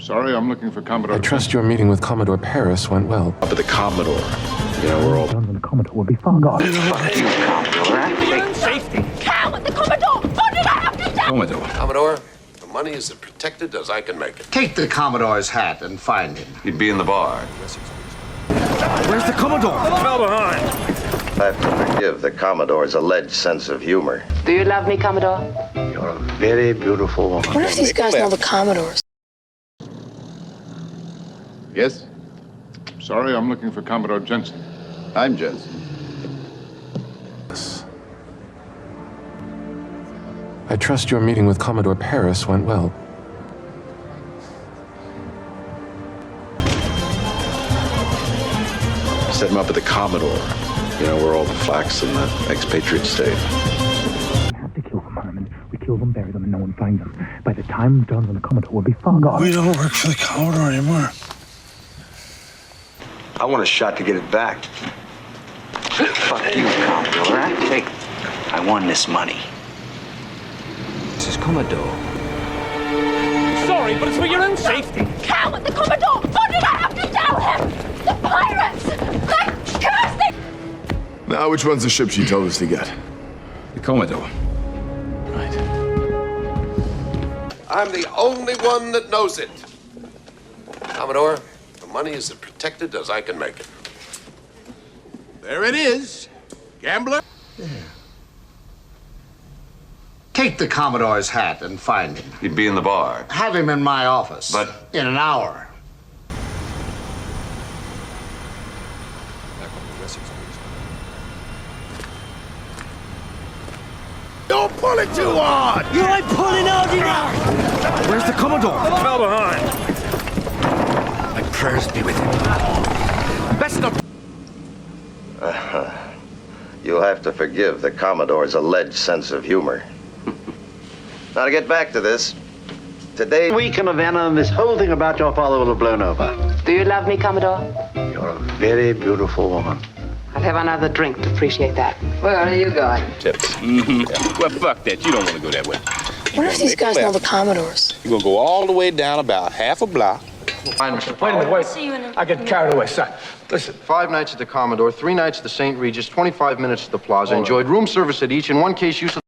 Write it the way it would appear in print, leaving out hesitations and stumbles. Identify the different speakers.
Speaker 1: Sorry, I'm looking for Commodore.
Speaker 2: I trust your meeting with Commodore Paris went well.
Speaker 3: Up at the Commodore. You know, we're all...
Speaker 4: The Commodore will be far gone.
Speaker 5: Safety. Cow, the Commodore! What did I have to do?
Speaker 3: Commodore.
Speaker 6: Commodore, the money is as protected as I can make it.
Speaker 7: Take the Commodore's hat and find him.
Speaker 3: He'd be in the bar.
Speaker 8: Where's the Commodore?
Speaker 5: Fell behind.
Speaker 6: I have to forgive the Commodore's alleged sense of humor.
Speaker 9: Do you love me, Commodore?
Speaker 6: You're a very beautiful woman.
Speaker 9: What if these guys know the Commodores?
Speaker 1: Yes? Sorry, I'm looking for Commodore Jensen.
Speaker 3: I'm Jensen.
Speaker 2: I trust your meeting with Commodore Paris went well.
Speaker 3: Set him up at the Commodore. You know, where all the flax in the expatriate state.
Speaker 4: We have to kill them, Herman. We kill them, bury them, and no one finds them. By the time we're done, the Commodore will be far gone.
Speaker 8: We don't work for the Commodore anymore.
Speaker 3: I want a shot to get it back.
Speaker 10: Fuck you, Commodore. I won this money. This is Commodore.
Speaker 5: Sorry, but it's for your own safety. Cow, the Commodore! What did I have to tell him? The pirates! They're cursing!
Speaker 1: Now, which one's the ship she told us to get?
Speaker 3: The Commodore.
Speaker 2: Right.
Speaker 6: I'm the only one that knows it. Commodore, the money is as protected as I can make it.
Speaker 7: There it is. Gambler. Yeah. Take the Commodore's hat and find him.
Speaker 3: He'd be in the bar.
Speaker 7: Have him in my office.
Speaker 3: But-
Speaker 7: in an hour.
Speaker 8: Don't pull it too hard! You ain't pulling out enough! Where's the Commodore?
Speaker 5: Fell behind.
Speaker 8: My prayers be with him. Best not...
Speaker 6: You'll have to forgive the Commodore's alleged sense of humor. Now to get back to this. Today,
Speaker 7: Week of venom, this whole thing about your father will have blown over.
Speaker 9: Do you love me, Commodore?
Speaker 7: You're a very beautiful woman.
Speaker 9: I'll have another drink to appreciate that. Where are you going?
Speaker 3: Tips.
Speaker 11: Well, fuck that. You don't want to go that way.
Speaker 9: What if these guys know the Commodores?
Speaker 11: You're going to go all the way down about half a block.
Speaker 8: Wait a minute, wait. I get carried away, son. Listen.
Speaker 12: 5 nights at the Commodore, 3 nights at the St. Regis, 25 minutes at the Plaza. Enjoyed room service at each. In one case, use of